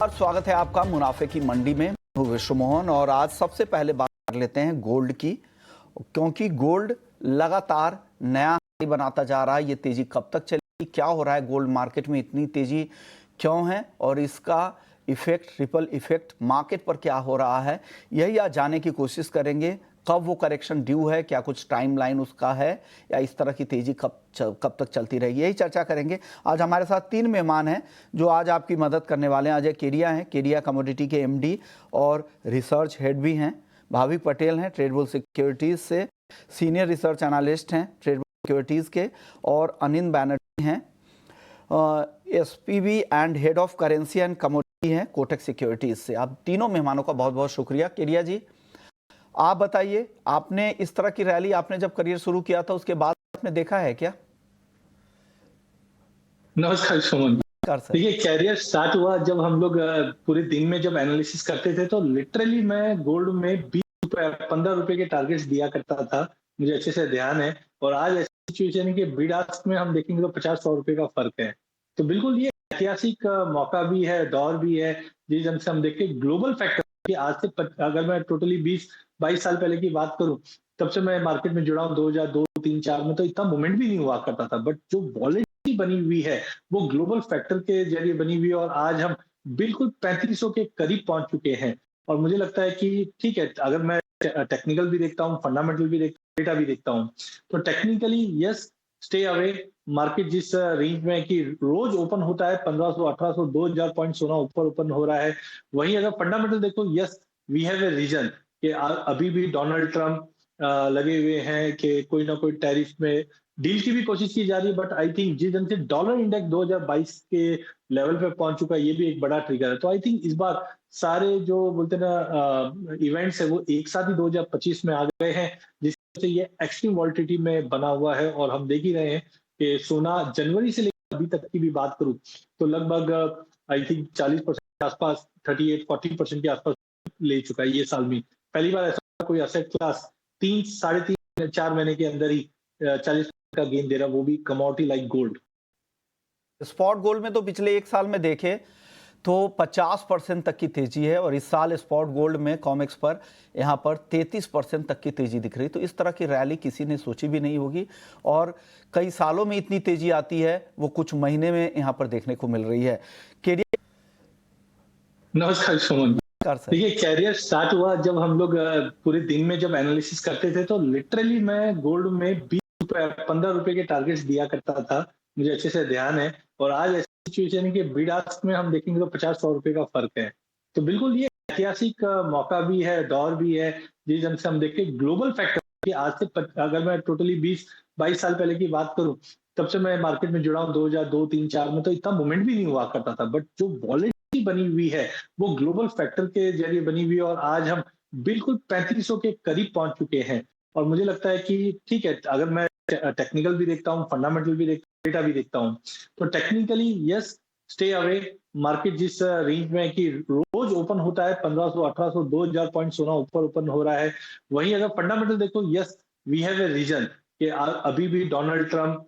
और स्वागत है आपका मुनाफे की मंडी में। मैं हूं विश्व मोहन और आज सबसे पहले बात कर लेते हैं गोल्ड की, क्योंकि गोल्ड लगातार नया हाई बनाता जा रहा है। ये तेजी कब तक चलेगी, क्या हो रहा है गोल्ड मार्केट में, इतनी तेजी क्यों है और इसका इफेक्ट, रिपल इफेक्ट मार्केट पर क्या हो रहा है, यही आज जानने की कोशिश करेंगे। कब वो करेक्शन ड्यू है, क्या कुछ टाइम लाइन उसका है, या इस तरह की तेजी कब तक चलती रहेगी, यही चर्चा करेंगे। आज हमारे साथ तीन मेहमान हैं जो आज आपकी मदद करने वाले हैं। अजय केडिया हैं, केडिया कमोडिटी के एमडी और रिसर्च हेड भी हैं। भावी पटेल हैं, ट्रेडबुल सिक्योरिटीज़ से सीनियर रिसर्च एनालिस्ट हैं ट्रेडबुल सिक्योरिटीज़ के। और अनिंद बैनर्जी हैं, SPB and head of currency and commodity हैं कोटक सिक्योरिटीज़ से। आप तीनों मेहमानों का बहुत बहुत शुक्रिया। केडिया जी, आप बताइए, आपने इस तरह की रैली आपने जब करियर शुरू किया था उसके बाद आपने देखा है क्या? नमस्कार सुमन। देखिए, कैरियर स्टार्ट हुआ जब हम लोग पूरे दिन में जब एनालिसिस करते थे तो लिटरली मैं गोल्ड में 20 रुपए 15 रुपए के टारगेट्स दिया करता था, मुझे अच्छे से ध्यान है। और आज ऐसी सिचुएशन है कि बिड आस्क में हम देखेंगे तो 50-100 रुपए का फर्क है। तो बिल्कुल ये ऐतिहासिक मौका भी है, दौर भी है, जिस ढंग से हम देखें ग्लोबल फैक्टर कि आज से अगर मैं टोटली 20-22 साल पहले की बात करूं, तब से मैं मार्केट में जुड़ा हूं 2002, 3, 4 में, तो इतना मूवमेंट भी नहीं हुआ करता था। बट जो वॉलेटिलिटी बनी हुई है वो ग्लोबल फैक्टर के जरिए बनी हुई है और आज हम बिल्कुल 3500 के करीब पहुंच चुके हैं। और मुझे लगता है कि ठीक है, अगर मैं टेक्निकल भी देखता हूँ, फंडामेंटल भी देखता हूँ, डेटा भी देखता हूँ, तो technically yes, stay away. Market जिस रेंज में है कि रोज ओपन होता है 1500, 1800, 2000 पॉइंट सोना ऊपर ओपन हो रहा है। वहीं अगर फंडामेंटल देखो, yes, we have a reason कि अभी भी डोनाल्ड ट्रंप लगे हुए हैं कि कोई ना कोई टैरिफ में डील की भी कोशिश की जा रही है। बट आई थिंक जिस ढंग से डॉलर इंडेक्स 2022 के लेवल पे पहुंच चुका है, ये भी एक बड़ा ट्रिगर है। तो आई थिंक इस बार सारे जो बोलते हैं ना इवेंट्स है वो एक साथ ही 2025 में आ गए हैं, जिससे ये एक्सट्रीम वॉलिटिलिटी में बना हुआ है। और हम देख ही रहे हैं कि सोना जनवरी से लेकर अभी तक की भी बात करूं तो लगभग आई थिंक 40% के आसपास, 38-40% के आसपास ले चुका है ये साल में। पहली बार ऐसा कोई असेट क्लास 3, साढ़े 3, 4 महीने के अंदर ही 40 का गेन दे रहा, वो भी commodity like gold. Spot gold में तो पिछले एक साल में देखे तो 50% तक की तेजी है और इस साल स्पॉट गोल्ड में कॉमेक्स पर यहाँ पर 33% तक की तेजी दिख रही। तो इस तरह की रैली किसी ने सोची भी नहीं होगी और कई सालों में इतनी तेजी आती है वो कुछ महीने में यहाँ पर देखने को मिल रही है। केडिया, नमस्कार सुमन। सर। देखिए, कैरियर स्टार्ट हुआ जब हम लोग पूरे दिन में जब एनालिसिस करते थे तो लिटरली मैं गोल्ड में 20 रुपए 15 रुपए के टारगेट्स दिया करता था, मुझे अच्छे से ध्यान है। और आज ऐसी सिचुएशन है कि बिड आस्क में हम देखेंगे तो 50-100 रुपए का फर्क है। तो बिल्कुल ये ऐतिहासिक मौका भी है, दौर भी है, जिस ढंग से हम देखें ग्लोबल फैक्टर कि आज से अगर मैं टोटली 20-22 साल पहले की बात करूं, तब से मैं मार्केट में जुड़ा हूं 2002, 3, 4 में, तो इतना मूवमेंट भी नहीं हुआ करता था। बट जो वॉलेटिलिटी बनी हुई है वो ग्लोबल फैक्टर के जरिए बनी हुई है और आज हम बिल्कुल 3500 के करीब पहुंच चुके हैं। और मुझे लगता है कि ठीक है, अगर मैं टेक्निकल भी देखता हूँ, फंडामेंटल भी देखता हूँ, डेटा भी देखता हूँ, तो technically yes, stay away. Market जिस रेंज में है कि रोज ओपन होता है 1500, 1800, 2000 पॉइंट सोना ऊपर ओपन हो रहा है। वहीं अगर फंडामेंटल देखो, yes, we have a reason कि अभी भी डोनाल्ड ट्रंप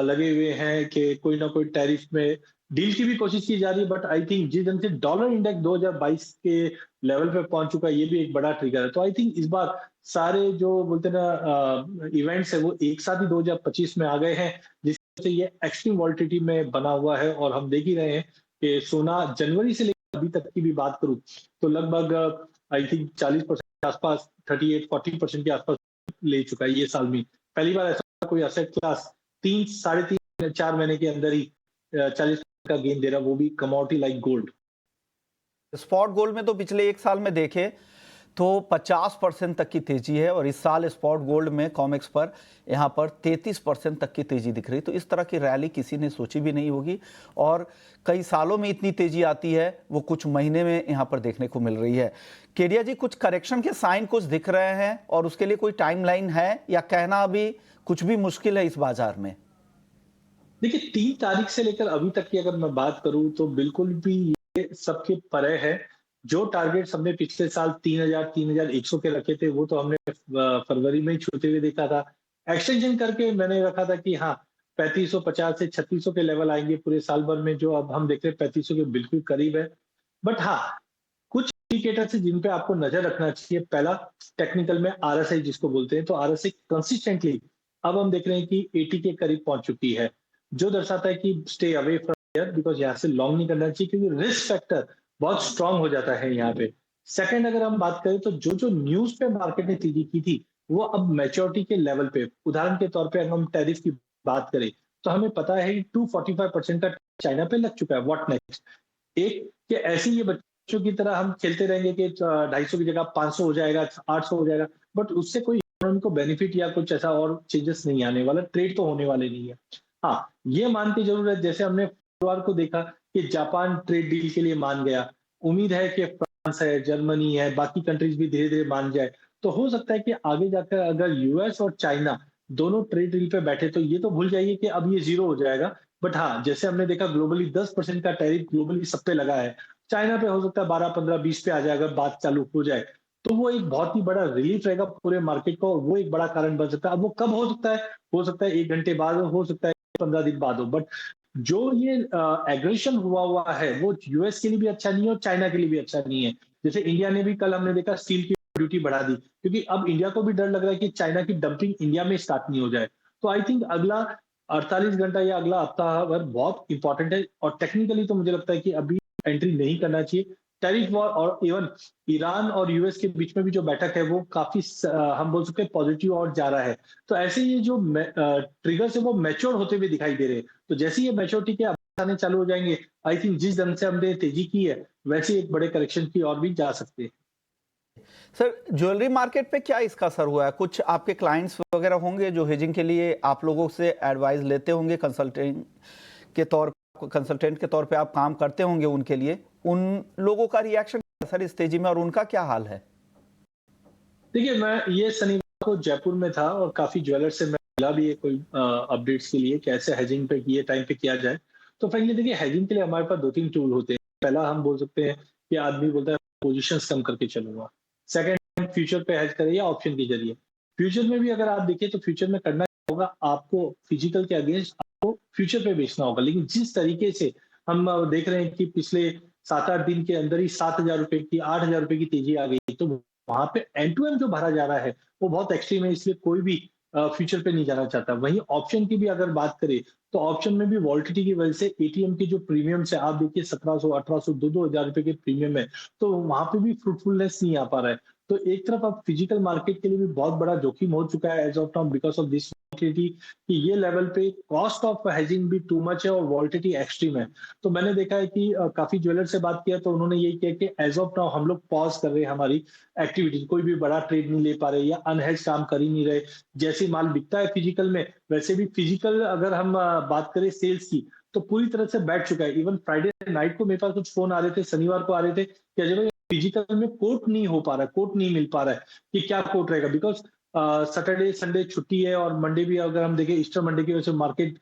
लगे हुए हैं कि कोई ना कोई टैरिफ में डील की भी कोशिश की जा रही है। बट आई थिंक जिस ढंग से डॉलर इंडेक्स 2022 के लेवल पे पहुंच चुका है, ये भी एक बड़ा ट्रिगर है। तो आई थिंक इस बार सारे जो बोलते हैं ना इवेंट्स है वो एक साथ ही 2025 में आ गए हैं, जिससे ये एक्सट्रीम वॉलिटिलिटी में बना हुआ है। और हम देख ही रहे हैं कि सोना जनवरी से लेकर अभी तक की भी बात करूं तो लगभग आई थिंक 40% के आसपास, 38-40% के आसपास ले चुका है ये साल में। पहली बार ऐसा कोई असेट क्लास 3, साढ़े 3, 4 महीने के अंदर ही 40 का गेन दे रहा, वो भी commodity like gold. Spot gold में तो पिछले एक साल में देखे तो 50% तक की तेजी है और इस साल स्पॉट गोल्ड में कॉमेक्स पर यहाँ पर 33% तक की तेजी दिख रही। तो इस तरह की रैली किसी ने सोची भी नहीं होगी और कई सालों में इतनी तेजी आती है वो कुछ महीने में यहाँ पर देखने को मिल रही है। केडिया जी, कुछ करेक्शन के साइन कुछ दिख रहे हैं और उसके लिए कोई टाइमलाइन है या कहना अभी कुछ भी मुश्किल है इस बाजार में? देखिए, 3 तारीख से लेकर अभी तक की अगर मैं बात करूं तो बिल्कुल भी ये सबके परे है। जो टारगेट हमने पिछले साल 3000, 3100 के रखे थे, वो तो हमने फरवरी में ही छूते हुए देखा था। एक्सटेंशन करके मैंने रखा था कि हाँ, 3550 से 3600 के लेवल आएंगे पूरे साल भर में, जो अब हम देख रहे हैं 3500 के बिल्कुल करीब है। बट हाँ, कुछ इंडिकेटर्स है जिन पे आपको नजर रखना चाहिए। पहला, टेक्निकल में आरएसआई जिसको बोलते हैं, तो आरएसआई कंसिस्टेंटली अब हम देख रहे हैं कि 80 के करीब पहुंच चुकी है, जो दर्शाता है कि stay away from here, because यहाँ से लॉन्ग नहीं करना चाहिए, क्योंकि रिस्क फैक्टर बहुत स्ट्रांग हो जाता है यहाँ पे। सेकंड, अगर हम बात करें तो जो जो न्यूज पे मार्केट ने तेजी की थी, वो अब मैच्योरिटी के लेवल पे, उदाहरण के तौर पे अगर हम टैरिफ की बात करें, तो हमें पता है कि 245% का चाइना पे लग चुका है। What next? एक कि ऐसे ही ये बच्चों की तरह हम खेलते रहेंगे कि 250 की जगह 500 हो जाएगा, 800 हो जाएगा, बट उससे कोई उनको बेनिफिट या कुछ ऐसा और चेंजेस नहीं आने वाला, ट्रेड तो होने वाले नहीं है। हाँ, ये मानते जरूर है, जैसे हमने शुक्रवार को देखा कि जापान ट्रेड डील के लिए मान गया, उम्मीद है कि फ्रांस है, जर्मनी है, बाकी कंट्रीज भी धीरे धीरे मान जाए, तो हो सकता है कि आगे जाकर अगर यूएस और चाइना दोनों ट्रेड डील पे बैठे, तो ये तो भूल जाइए कि अब ये जीरो हो जाएगा। बट हाँ, जैसे हमने देखा ग्लोबली 10% का टैरिफ ग्लोबली सब पे लगा है, चाइना पे हो सकता है 12, 15, 20 पे आ जाए अगर बात चालू हो जाए, तो वो एक बहुत ही बड़ा रिलीफ रहेगा पूरे मार्केट को, और वो एक बड़ा कारण बन सकता है। अब वो कब हो सकता है? हो सकता है 1 घंटे बाद, हो सकता है 15 दिन बाद हो, बट जो ये एग्रेशन हुआ है, वो यूएस के लिए भी अच्छा नहीं है और चाइना के लिए भी अच्छा नहीं है। जैसे इंडिया ने भी, कल हमने देखा, स्टील की ड्यूटी बढ़ा दी, क्योंकि अब इंडिया को भी डर लग रहा है कि चाइना की डंपिंग इंडिया में स्टार्ट नहीं हो जाए। तो आई थिंक अगला 48 घंटा या अगला हफ्ता भर बहुत इंपॉर्टेंट है, और टेक्निकली तो मुझे लगता है कि अभी एंट्री नहीं करना चाहिए। टैरिफ वॉर और इवन ईरान और यूएस के बीच में भी जो बैठक है, वो काफी हम बोल सकते हैं पॉजिटिव और जा रहा है। तो ऐसे ये जो ट्रिगर्स है वो मैच्योर होते हुए दिखाई दे रहे हैं। तो जैसे ये मैच्योरिटी के अपडेट्स आने चालू हो जाएंगे, आई थिंक जिस ढंग से हमने तेजी की है, वैसे एक बड़े करेक्शन की और भी जा सकते हैं। सर, ज्वेलरी मार्केट पे क्या इसका असर हुआ है? कुछ आपके क्लाइंट्स वगैरह होंगे जो हेजिंग के लिए आप लोगों से एडवाइस लेते होंगे, कंसल्टेंट के तौर पे आप काम करते होंगे उनके लिए, उन लोगों का रिएक्शन सर इस तेजी में, और उनका क्या हाल है? देखिए, मैं ये शनिवार को जयपुर में था और काफी ज्वेलर से मैं मिला भी है कोई अपडेट्स के लिए, कैसे हेजिंग पे ये टाइम पे किया जाए। तो फ्रेंकली देखिए, हेजिंग के लिए हमारे पास 2-3 टूल होते हैं। पहला, हम बोल सकते हैं कि आदमी बोलता है पोजीशंस कम करके चलूंगा। सेकंड, फ्यूचर पे हेज करें या ऑप्शन के जरिए। फ्यूचर में भी अगर आप देखिए, तो फ्यूचर में करना क्या होगा, आपको फिजिकल के अगेंस्ट आपको फ्यूचर पे बेचना होगा। लेकिन जिस तरीके से हम देख रहे हैं कि पिछले 7-8 दिन के अंदर ही 7,000 रुपए की, 8,000 रुपए की तेजी आ गई, तो वहां पे एंड टू एंड जो भरा जा रहा है, वो बहुत एक्सट्रीम है, इसलिए कोई भी फ्यूचर पे नहीं जाना चाहता। वहीं ऑप्शन की भी अगर बात करें, तो ऑप्शन में भी वॉलिटिलिटी की वजह से एटीएम की जो प्रीमियम है, आप देखिए 1700, 1800, 2-2 हजार रुपए के प्रीमियम है, तो वहां पे भी फ्रूटफुलनेस नहीं आ पा रहा है। तो एक तरफ अब फिजिकल मार्केट के लिए भी बहुत बड़ा जोखिम हो चुका है as of now, because of this volatility, कि ये लेवल पे कॉस्ट ऑफ हेजिंग भी टू मच है और वॉलिटिलिटी एक्सट्रीम है। तो मैंने देखा है कि काफी ज्वेलर से बात किया, तो उन्होंने यही किया कि एज ऑफ नाउ हम लोग पॉज कर रहे हैं हमारी एक्टिविटीज, कोई भी बड़ा ट्रेड नहीं ले पा रहे या अनहेज काम कर ही नहीं रहे। जैसे माल बिकता है फिजिकल में, वैसे भी फिजिकल अगर हम बात करें सेल्स की, तो पूरी तरह से बैठ चुका है। इवन फ्राइडे नाइट को मेरे पास कुछ फोन आ रहे थे, शनिवार को आ रहे थे कि अजय भाई फिजिकल में कोट नहीं हो पा रहा है, कोट नहीं मिल पा रहा है, कि क्या कोट रहेगा, बिकॉज सैटरडे संडे छुट्टी है, और मंडे भी अगर हम देखें ईस्टर मंडे की वजह से मार्केट